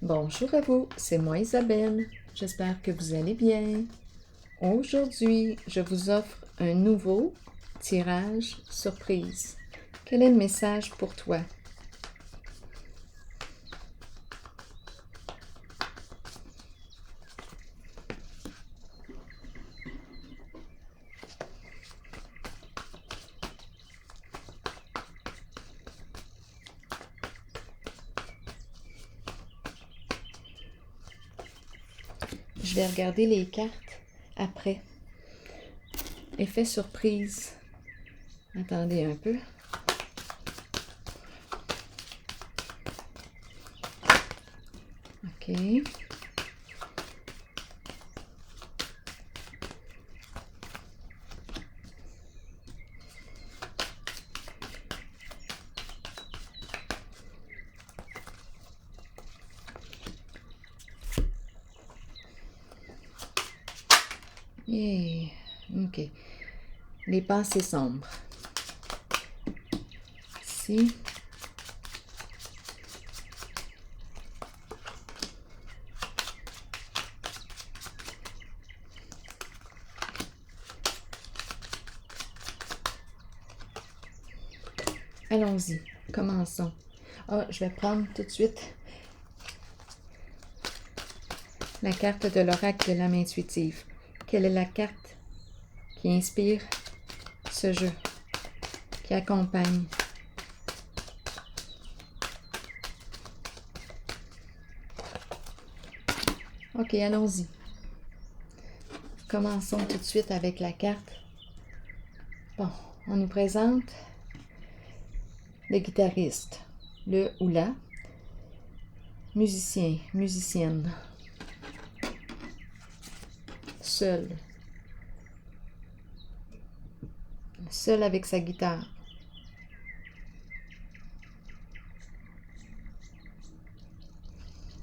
Bonjour à vous, c'est moi Isabelle. J'espère que vous allez bien. Aujourd'hui, je vous offre un nouveau tirage surprise. Quel est le message pour toi? Je vais regarder les cartes après. Effet surprise. Attendez un peu. OK. Yeah. OK. Les pensées sombres. Ici. Allons-y, commençons. Ah, je vais prendre tout de suite la carte de l'oracle de l'âme intuitive. Quelle est la carte qui inspire ce jeu, qui accompagne? OK, allons-y. Commençons tout de suite avec la carte. Bon, on nous présente le guitariste, le ou la musicien, musicienne, seul avec sa guitare.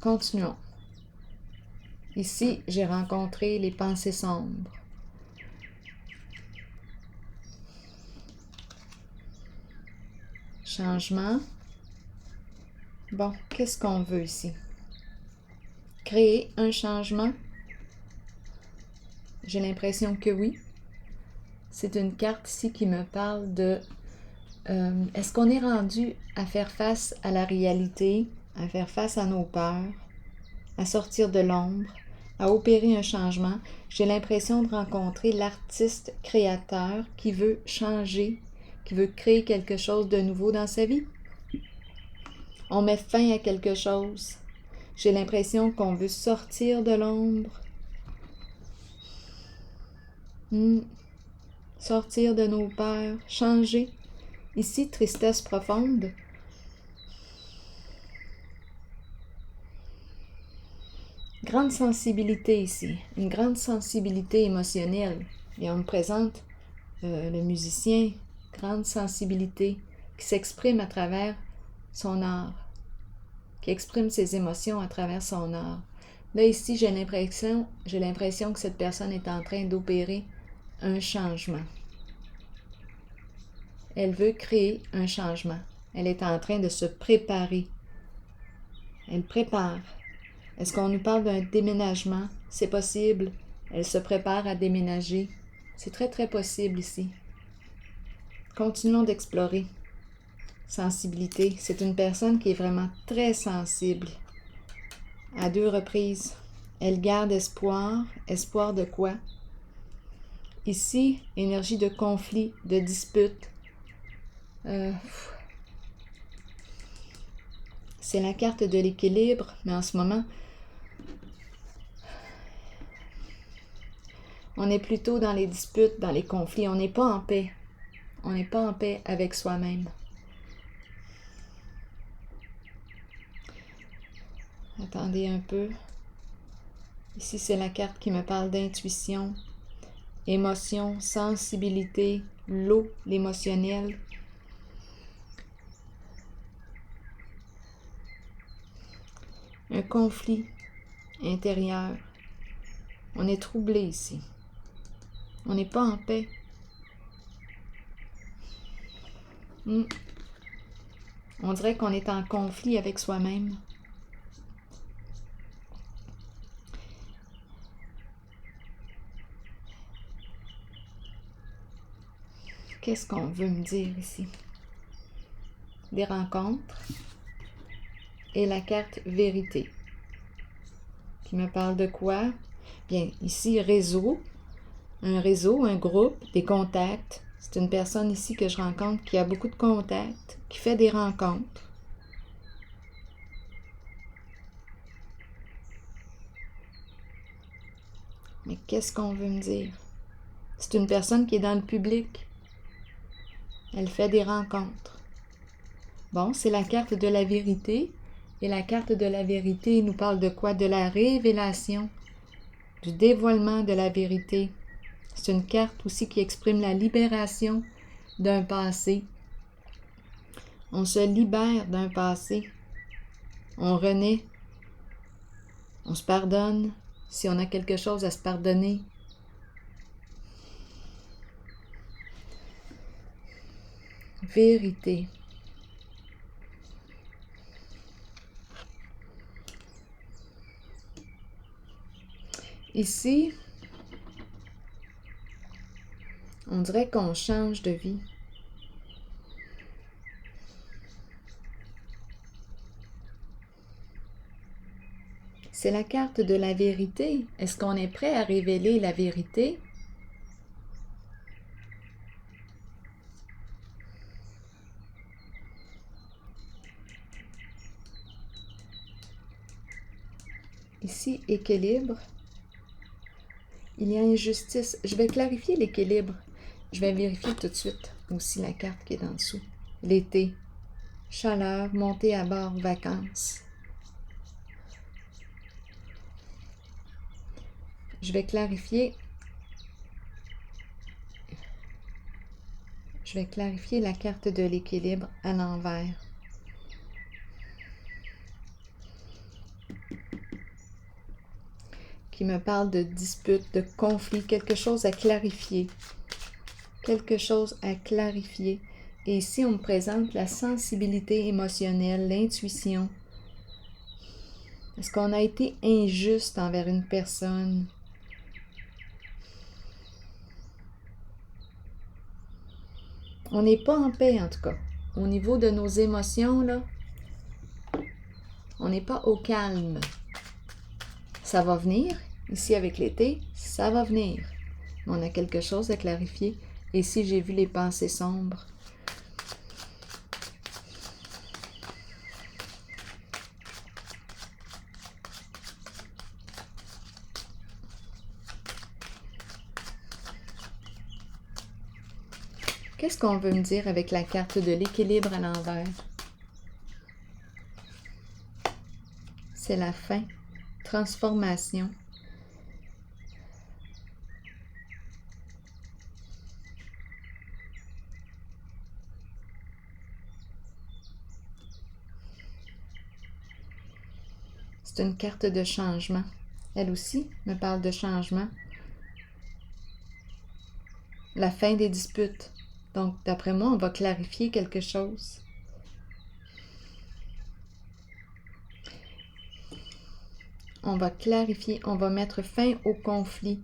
Continuons. Ici, j'ai rencontré les pensées sombres. Changement. Bon, qu'est-ce qu'on veut ici? Créer un changement? J'ai l'impression que oui. C'est une carte ici qui me parle de... est-ce qu'on est rendu à faire face à la réalité, à faire face à nos peurs, à sortir de l'ombre, à opérer un changement? J'ai l'impression de rencontrer l'artiste créateur qui veut changer, qui veut créer quelque chose de nouveau dans sa vie. On met fin à quelque chose. J'ai l'impression qu'on veut sortir de l'ombre. Sortir de nos peurs, changer. Ici, tristesse profonde. Grande sensibilité ici, une grande sensibilité émotionnelle. Et on me présente le musicien, grande sensibilité, qui s'exprime à travers son art, qui exprime ses émotions à travers son art. Là, ici, j'ai l'impression que cette personne est en train d'opérer un changement. Elle veut créer un changement. Elle est en train de se préparer. Elle prépare. Est-ce qu'on nous parle d'un déménagement? C'est possible. Elle se prépare à déménager. C'est très, très possible ici. Continuons d'explorer. Sensibilité. C'est une personne qui est vraiment très sensible. À 2 reprises. Elle garde espoir. Espoir de quoi? Ici, énergie de conflit, de dispute. C'est la carte de l'équilibre, mais en ce moment, on est plutôt dans les disputes, dans les conflits. On n'est pas en paix. On n'est pas en paix avec soi-même. Attendez un peu. Ici, c'est la carte qui me parle d'intuition, émotion, sensibilité, l'eau, l'émotionnel. Un conflit intérieur. On est troublé ici. On n'est pas en paix. On dirait qu'on est en conflit avec soi-même. Qu'est-ce qu'on veut me dire ici? Des rencontres et la carte vérité. Qui me parle de quoi? Bien, ici, réseau. Un réseau, un groupe, des contacts. C'est une personne ici que je rencontre qui a beaucoup de contacts, qui fait des rencontres. Mais qu'est-ce qu'on veut me dire? C'est une personne qui est dans le public. Elle fait des rencontres. Bon, c'est la carte de la vérité. Et la carte de la vérité nous parle de quoi? De la révélation, du dévoilement de la vérité. C'est une carte aussi qui exprime la libération d'un passé. On se libère d'un passé. On renaît. On se pardonne si on a quelque chose à se pardonner. Vérité. Ici, on dirait qu'on change de vie. C'est la carte de la vérité. Est-ce qu'on est prêt à révéler la vérité? Ici, équilibre. Il y a injustice. Je vais clarifier l'équilibre. Je vais vérifier tout de suite aussi la carte qui est en dessous. L'été. Chaleur, montée à bord, vacances. Je vais clarifier la carte de l'équilibre à l'envers. Qui me parle de dispute, de conflit, quelque chose à clarifier. Quelque chose à clarifier. Et ici, on me présente la sensibilité émotionnelle, l'intuition. Est-ce qu'on a été injuste envers une personne? On n'est pas en paix, en tout cas. Au niveau de nos émotions, là, on n'est pas au calme. Ça va venir. Ici, avec l'été, ça va venir. Mais on a quelque chose à clarifier. Et si j'ai vu les pensées sombres, qu'est-ce qu'on veut me dire avec la carte de l'équilibre à l'envers? C'est la fin, transformation. C'est une carte de changement. Elle aussi me parle de changement. La fin des disputes. Donc, d'après moi, on va clarifier quelque chose. On va clarifier, on va mettre fin au conflit.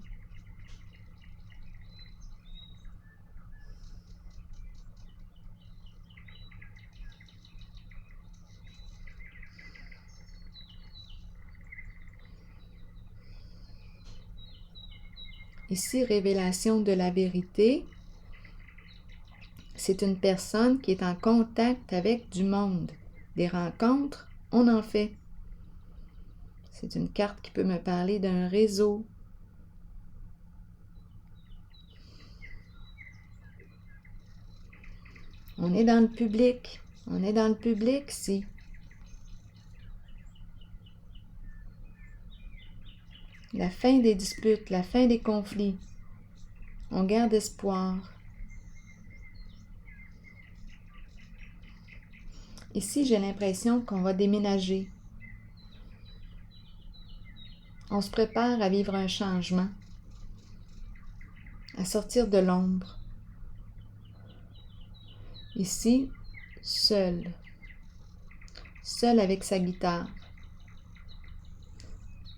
Ici, révélation de la vérité. C'est une personne qui est en contact avec du monde. Des rencontres, on en fait. C'est une carte qui peut me parler d'un réseau. On est dans le public. On est dans le public, si. La fin des disputes, la fin des conflits. On garde espoir. Ici, j'ai l'impression qu'on va déménager. On se prépare à vivre un changement, à sortir de l'ombre. Ici, seul. Seul avec sa guitare.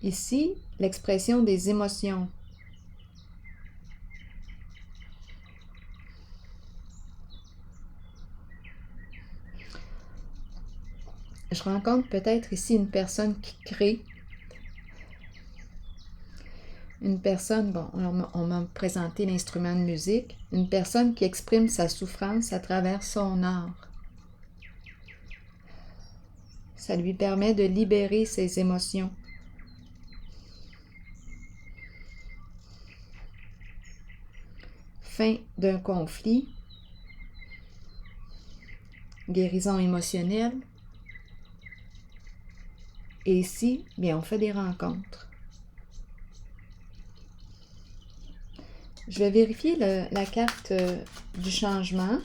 Ici, l'expression des émotions. je rencontre peut-être ici une personne qui crée. Une personne, bon, on m'a présenté l'instrument de musique, une personne qui exprime sa souffrance à travers son art. Ça lui permet de libérer ses émotions. Fin d'un conflit, guérison émotionnelle. Et ici, bien, on fait des rencontres. Je vais vérifier la carte du changement.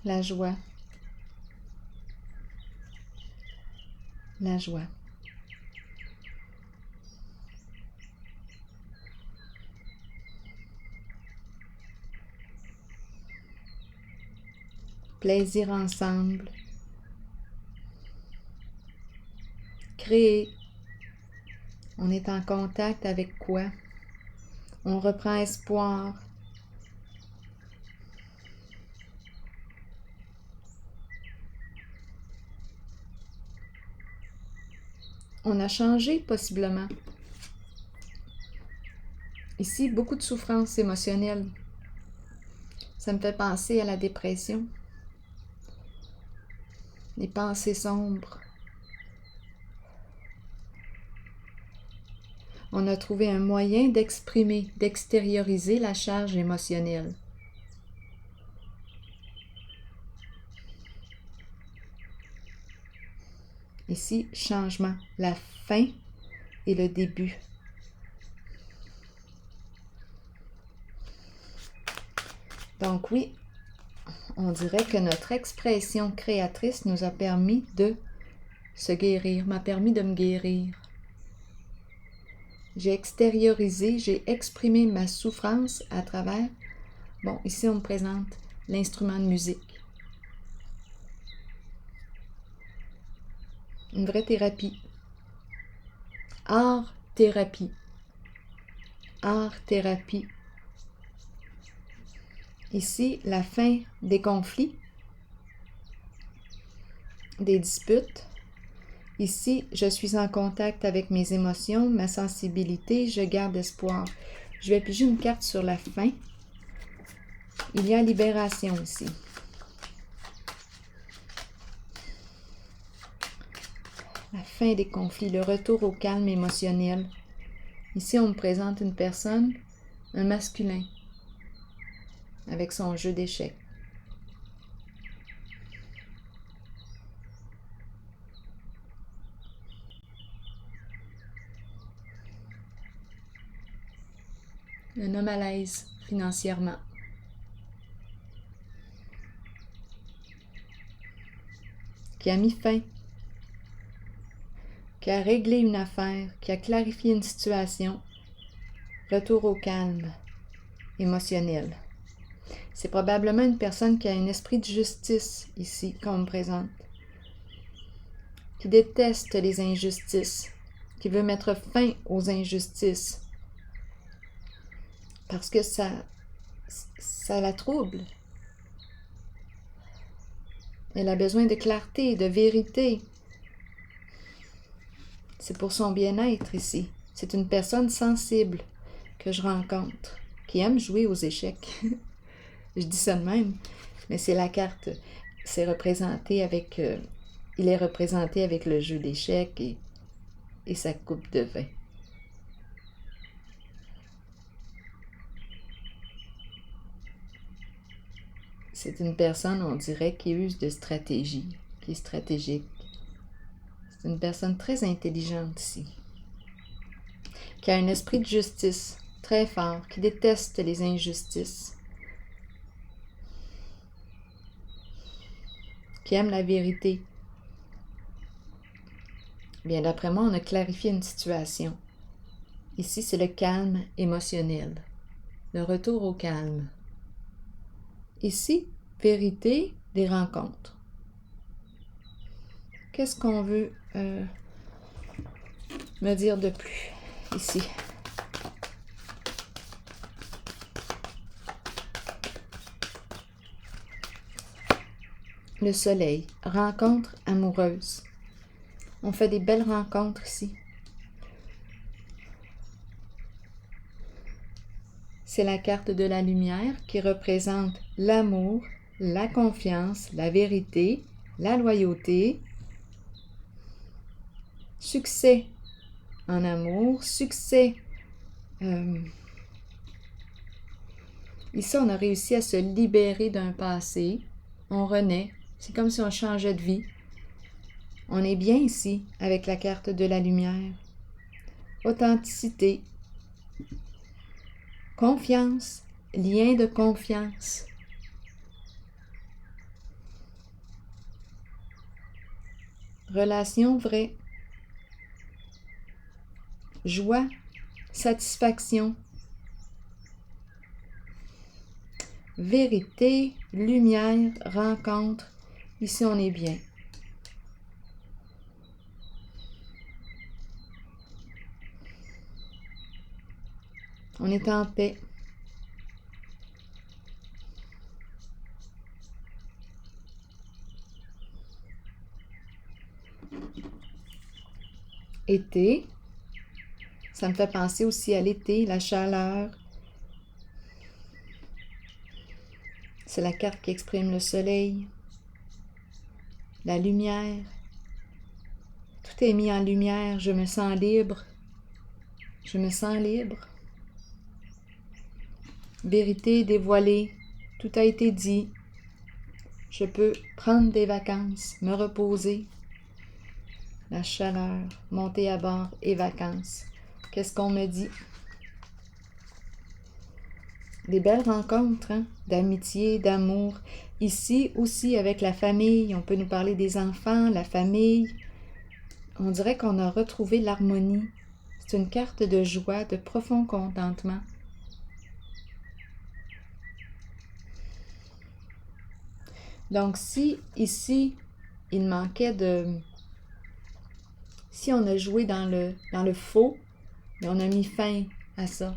La joie. La joie. Plaisir ensemble. Créer. On est en contact avec quoi? On reprend espoir. On a changé possiblement. Ici, beaucoup de souffrance émotionnelle. Ça me fait penser à la dépression. Les pensées sombres. On a trouvé un moyen d'exprimer, d'extérioriser la charge émotionnelle. Ici, changement, la fin et le début. Donc oui, on dirait que notre expression créatrice nous a permis de se guérir, m'a permis de me guérir. J'ai extériorisé, j'ai exprimé ma souffrance à travers, bon, ici on me présente l'instrument de musique. Une vraie thérapie. Art-thérapie. Art-thérapie. Ici, la fin des conflits, des disputes. Ici, je suis en contact avec mes émotions, ma sensibilité, je garde espoir. Je vais piger une carte sur la fin. Il y a libération ici. La fin des conflits, le retour au calme émotionnel. Ici, on me présente une personne, un masculin, avec son jeu d'échecs. Un homme à l'aise financièrement. Qui a mis fin, qui a réglé une affaire, qui a clarifié une situation. Retour au calme émotionnel. C'est probablement une personne qui a un esprit de justice ici, qu'on me présente. Qui déteste les injustices, qui veut mettre fin aux injustices. Parce que ça la trouble. Elle a besoin de clarté, de vérité. C'est pour son bien-être ici. C'est une personne sensible que je rencontre, qui aime jouer aux échecs. Je dis ça de même, mais c'est la carte. C'est représenté avec... il est représenté avec le jeu d'échecs et sa coupe de vin. C'est une personne, on dirait, qui use de stratégie, qui est stratégique. C'est une personne très intelligente ici, qui a un esprit de justice très fort, qui déteste les injustices, qui aime la vérité. Bien, d'après moi, on a clarifié une situation. Ici, c'est le calme émotionnel, le retour au calme. Ici, vérité des rencontres. Qu'est-ce qu'on veut me dire de plus? ici. Le soleil, rencontre amoureuse. On fait des belles rencontres ici. C'est la carte de la lumière qui représente l'amour, la confiance, la vérité, la loyauté, succès en amour, succès. Ici, on a réussi à se libérer d'un passé. On renaît. C'est comme si on changeait de vie. On est bien ici avec la carte de la lumière. Authenticité. Confiance. Lien de confiance. Relation vraie. Joie. Satisfaction. Vérité, lumière, rencontre. Ici, on est bien. On est en paix. Été. Ça me fait penser aussi à l'été, la chaleur. C'est la carte qui exprime le soleil, la lumière. Tout est mis en lumière. Je me sens libre. Je me sens libre. Vérité dévoilée. Tout a été dit. Je peux prendre des vacances, me reposer. La chaleur, monter à bord et vacances. Qu'est-ce qu'on me dit? Des belles rencontres, hein? D'amitié, d'amour. Ici aussi avec la famille, on peut nous parler des enfants, la famille. On dirait qu'on a retrouvé l'harmonie. C'est une carte de joie, de profond contentement. Donc si ici, il manquait de... Si on a joué dans le faux, mais on a mis fin à ça.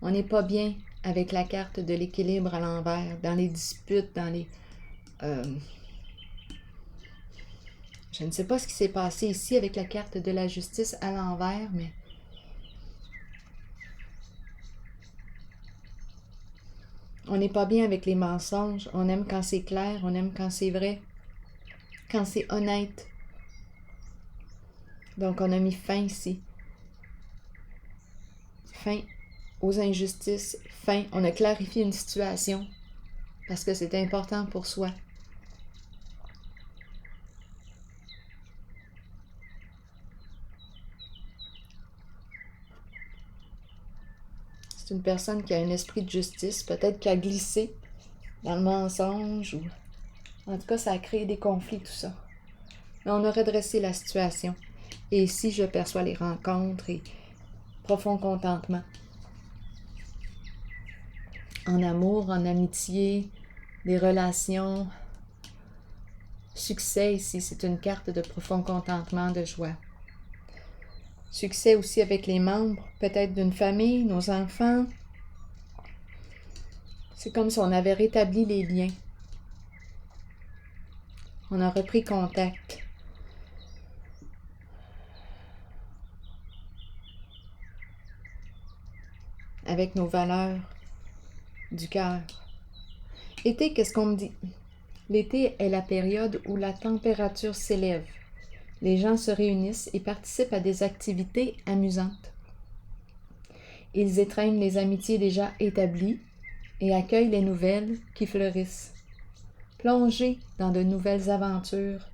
On n'est pas bien avec la carte de l'équilibre à l'envers, dans les disputes, dans les... je ne sais pas ce qui s'est passé ici avec la carte de la justice à l'envers, mais... On n'est pas bien avec les mensonges. On aime quand c'est clair, on aime quand c'est vrai, quand c'est honnête. Donc on a mis fin ici. Fin aux injustices, fin. On a clarifié une situation parce que c'est important pour soi. C'est une personne qui a un esprit de justice, peut-être qui a glissé dans le mensonge ou... En tout cas, ça a créé des conflits, tout ça. Mais on a redressé la situation. Et ici, je perçois les rencontres et profond contentement. En amour, en amitié, des relations. Succès ici, c'est une carte de profond contentement, de joie. Succès aussi avec les membres, peut-être d'une famille, nos enfants. C'est comme si on avait rétabli les liens. On a repris contact. Avec nos valeurs du cœur. Été, qu'est-ce qu'on me dit? L'été est la période où la température s'élève. Les gens se réunissent et participent à des activités amusantes. Ils étreignent les amitiés déjà établies et accueillent les nouvelles qui fleurissent. Plongez dans de nouvelles aventures.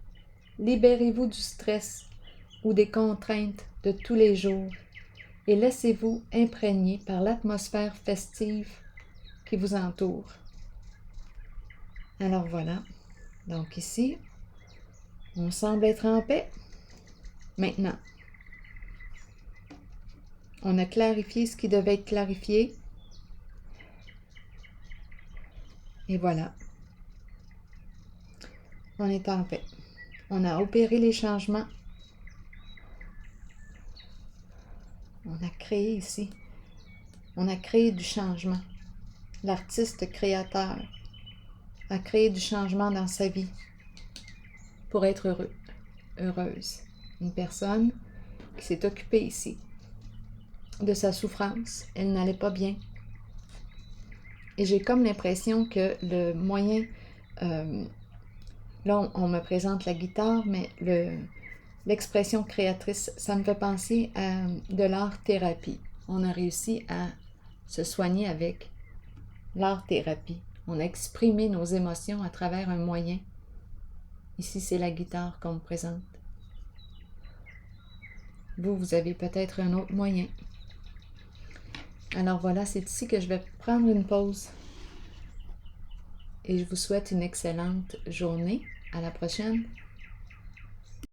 Libérez-vous du stress ou des contraintes de tous les jours et laissez-vous imprégner par l'atmosphère festive qui vous entoure. Alors voilà, donc ici, on semble être en paix. Maintenant, on a clarifié ce qui devait être clarifié. Et voilà, on est en paix. On a opéré les changements. On a créé ici. On a créé du changement. L'artiste créateur a créé du changement dans sa vie pour être heureux, heureuse. Une personne qui s'est occupée ici de sa souffrance. Elle n'allait pas bien. Et j'ai comme l'impression que le moyen... là, on me présente la guitare, mais l'expression créatrice, ça me fait penser à de l'art-thérapie. On a réussi à se soigner avec l'art-thérapie. On a exprimé nos émotions à travers un moyen. Ici, c'est la guitare qu'on me présente. Vous avez peut-être un autre moyen. Alors voilà, c'est ici que je vais prendre une pause. Et je vous souhaite une excellente journée. À la prochaine.